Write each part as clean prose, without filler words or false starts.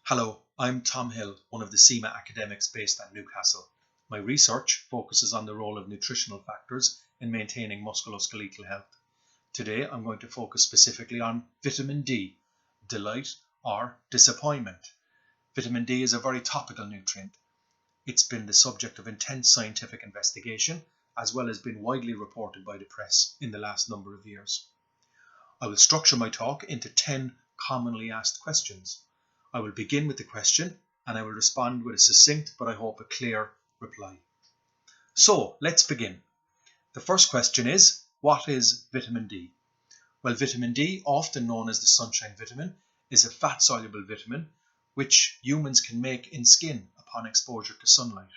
Hello, I'm Tom Hill, one of the CIMA academics based at Newcastle. My research focuses on the role of nutritional factors in maintaining musculoskeletal health. Today I'm going to focus specifically on vitamin D, delight or disappointment. Vitamin D is a very topical nutrient. It's been the subject of intense scientific investigation as well as been widely reported by the press in the last number of years. I will structure my talk into 10 commonly asked questions. I will begin with the question and I will respond with a succinct but I hope a clear reply. So let's begin. The first question is, what is vitamin D? Well, vitamin D, often known as the sunshine vitamin, is a fat-soluble vitamin which humans can make in skin upon exposure to sunlight.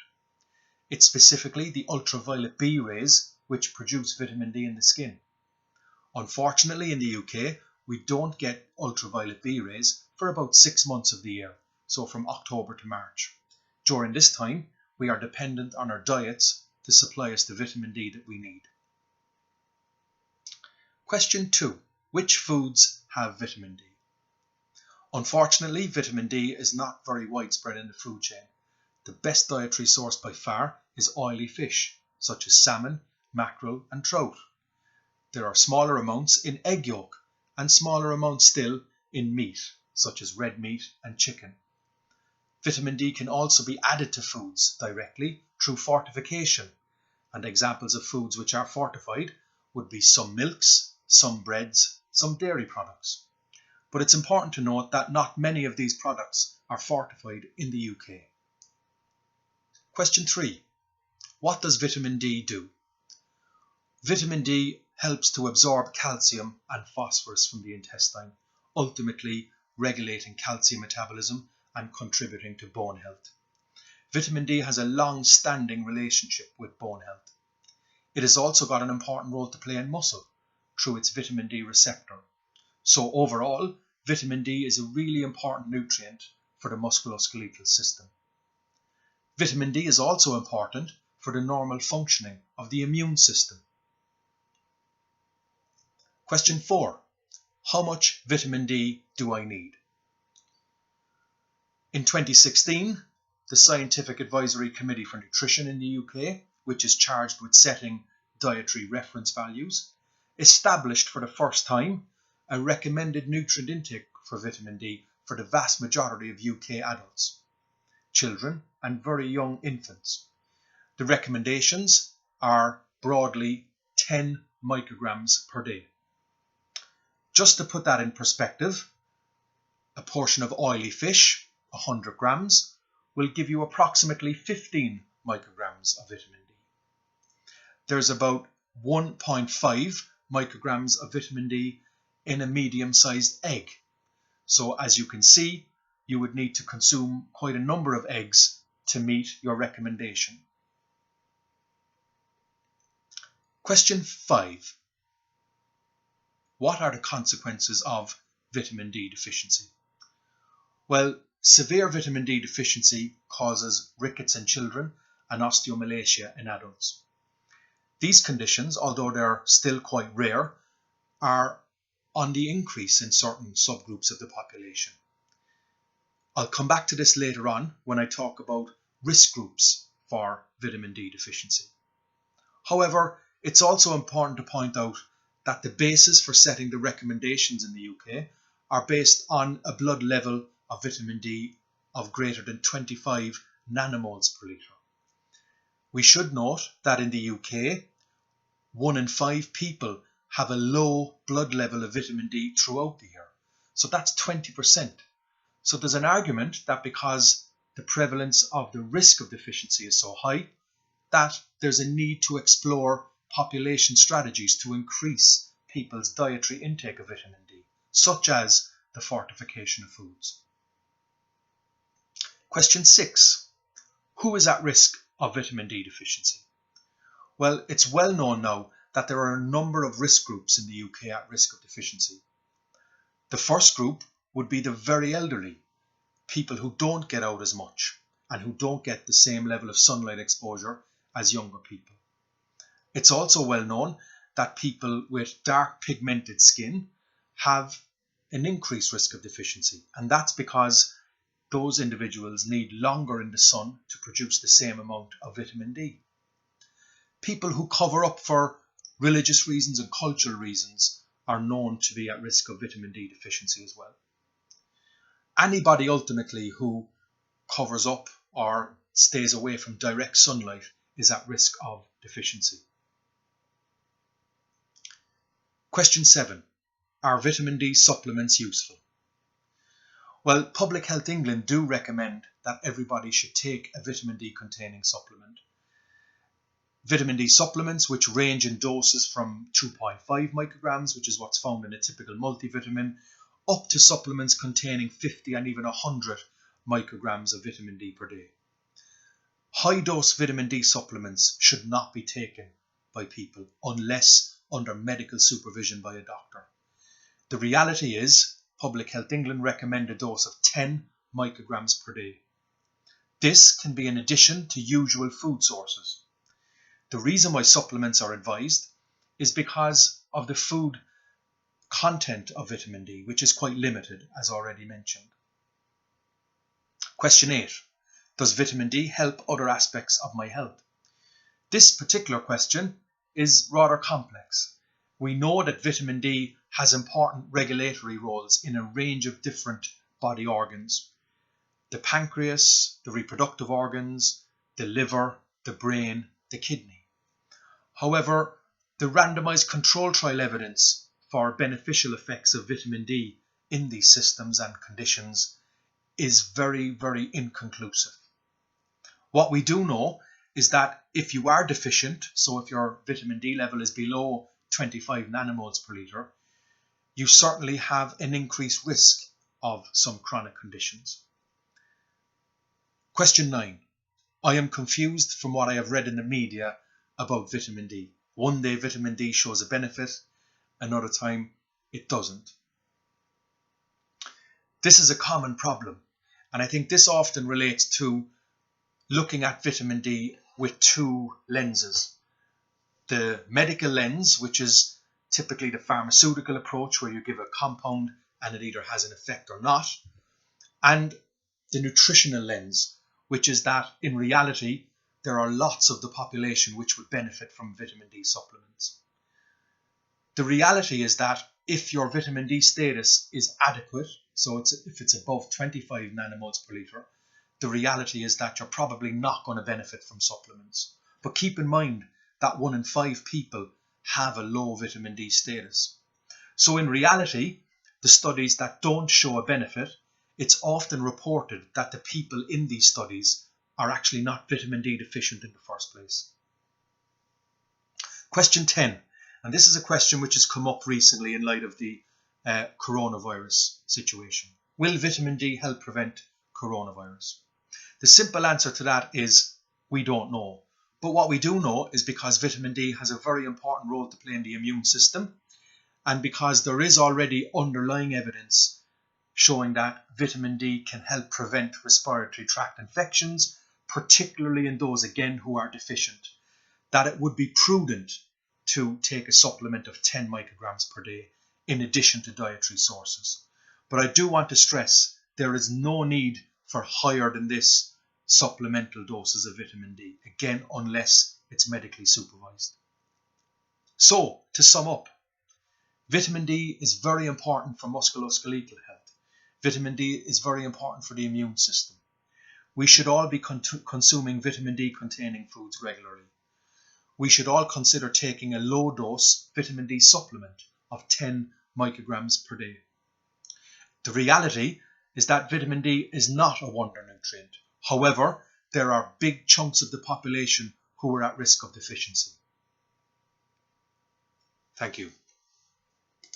It's specifically the ultraviolet B rays which produce vitamin D in the skin. Unfortunately, in the UK, we don't get ultraviolet B rays for about 6 months of the year, so from October to March. During this time, we are dependent on our diets to supply us the vitamin D that we need. Question 2. Which foods have vitamin D? Unfortunately, vitamin D is not very widespread in the food chain. The best dietary source by far is oily fish, such as salmon, mackerel and trout. There are smaller amounts in egg yolk and smaller amounts still in meat, such as red meat and chicken. Vitamin D can also be added to foods directly through fortification, and examples of foods which are fortified would be some milks, some breads, some dairy products. But it's important to note that not many of these products are fortified in the UK. Question 3. What does vitamin D do? Vitamin D helps to absorb calcium and phosphorus from the intestine, ultimately regulating calcium metabolism and contributing to bone health. Vitamin D has a long-standing relationship with bone health. It has also got an important role to play in muscle through its vitamin D receptor. So overall, vitamin D is a really important nutrient for the musculoskeletal system. Vitamin D is also important for the normal functioning of the immune system. Question 4. How much vitamin D do I need? In 2016, the Scientific Advisory Committee for Nutrition in the UK, which is charged with setting dietary reference values, established for the first time a recommended nutrient intake for vitamin D for the vast majority of UK adults, children and very young infants. The recommendations are broadly 10 micrograms per day. Just to put that in perspective, a portion of oily fish, 100 grams, will give you approximately 15 micrograms of vitamin D. There's about 1.5 micrograms of vitamin D in a medium-sized egg. So as you can see, you would need to consume quite a number of eggs to meet your recommendation. Question 5. What are the consequences of vitamin D deficiency? Well, severe vitamin D deficiency causes rickets in children and osteomalacia in adults. These conditions, although they're still quite rare, are on the increase in certain subgroups of the population. I'll come back to this later on when I talk about risk groups for vitamin D deficiency. However, it's also important to point out that the basis for setting the recommendations in the UK are based on a blood level of vitamin D of greater than 25 nanomoles per litre. We should note that in the UK, 1 in 5 people have a low blood level of vitamin D throughout the year. So that's 20%. So there's an argument that because the prevalence of the risk of deficiency is so high, that there's a need to explore population strategies to increase people's dietary intake of vitamin D, such as the fortification of foods. Question 6. Who is at risk of vitamin D deficiency? Well, it's well known now that there are a number of risk groups in the UK at risk of deficiency. The first group would be the very elderly, people who don't get out as much and who don't get the same level of sunlight exposure as younger people. It's also well known that people with dark pigmented skin have an increased risk of deficiency, and that's because those individuals need longer in the sun to produce the same amount of vitamin D. People who cover up for religious reasons and cultural reasons are known to be at risk of vitamin D deficiency as well. Anybody ultimately who covers up or stays away from direct sunlight is at risk of deficiency. Question 7. Are vitamin D supplements useful? Well, Public Health England do recommend that everybody should take a vitamin D containing supplement. Vitamin D supplements, which range in doses from 2.5 micrograms, which is what's found in a typical multivitamin, up to supplements containing 50 and even 100 micrograms of vitamin D per day. High-dose vitamin D supplements should not be taken by people unless under medical supervision by a doctor. The reality is, Public Health England recommend a dose of 10 micrograms per day. This can be in addition to usual food sources. The reason why supplements are advised is because of the food content of vitamin D, which is quite limited, as already mentioned. Question 8. Does vitamin D help other aspects of my health? This particular question is rather complex. We know that vitamin D has important regulatory roles in a range of different body organs. The pancreas, the reproductive organs, the liver, the brain, the kidney. However, the randomized control trial evidence for beneficial effects of vitamin D in these systems and conditions is very, very inconclusive. What we do know is that if you are deficient, so if your vitamin D level is below 25 nanomoles per litre, you certainly have an increased risk of some chronic conditions. Question 9. I am confused from what I have read in the media about vitamin D. One day vitamin D shows a benefit, another time it doesn't. This is a common problem, and I think this often relates to looking at vitamin D with two lenses. The medical lens, which is typically the pharmaceutical approach where you give a compound and it either has an effect or not, and the nutritional lens, which is that in reality there are lots of the population which would benefit from vitamin D supplements. The reality is that if your vitamin D status is adequate, so if it's above 25 nanomoles per litre, the reality is that you're probably not going to benefit from supplements. But keep in mind that 1 in 5 people have a low vitamin D status. So in reality, the studies that don't show a benefit, it's often reported that the people in these studies are actually not vitamin D deficient in the first place. Question 10, and this is a question which has come up recently in light of the coronavirus situation. Will vitamin D help prevent coronavirus? The simple answer to that is we don't know. But what we do know is because vitamin D has a very important role to play in the immune system, and because there is already underlying evidence showing that vitamin D can help prevent respiratory tract infections, particularly in those, again, who are deficient, that it would be prudent to take a supplement of 10 micrograms per day in addition to dietary sources. But I do want to stress there is no need for higher than this supplemental doses of vitamin D, again, unless it's medically supervised. So, to sum up, vitamin D is very important for musculoskeletal health. Vitamin D is very important for the immune system. We should all be consuming vitamin D containing foods regularly. We should all consider taking a low dose vitamin D supplement of 10 micrograms per day. The reality is that vitamin D is not a wonder nutrient. However, there are big chunks of the population who are at risk of deficiency. Thank you.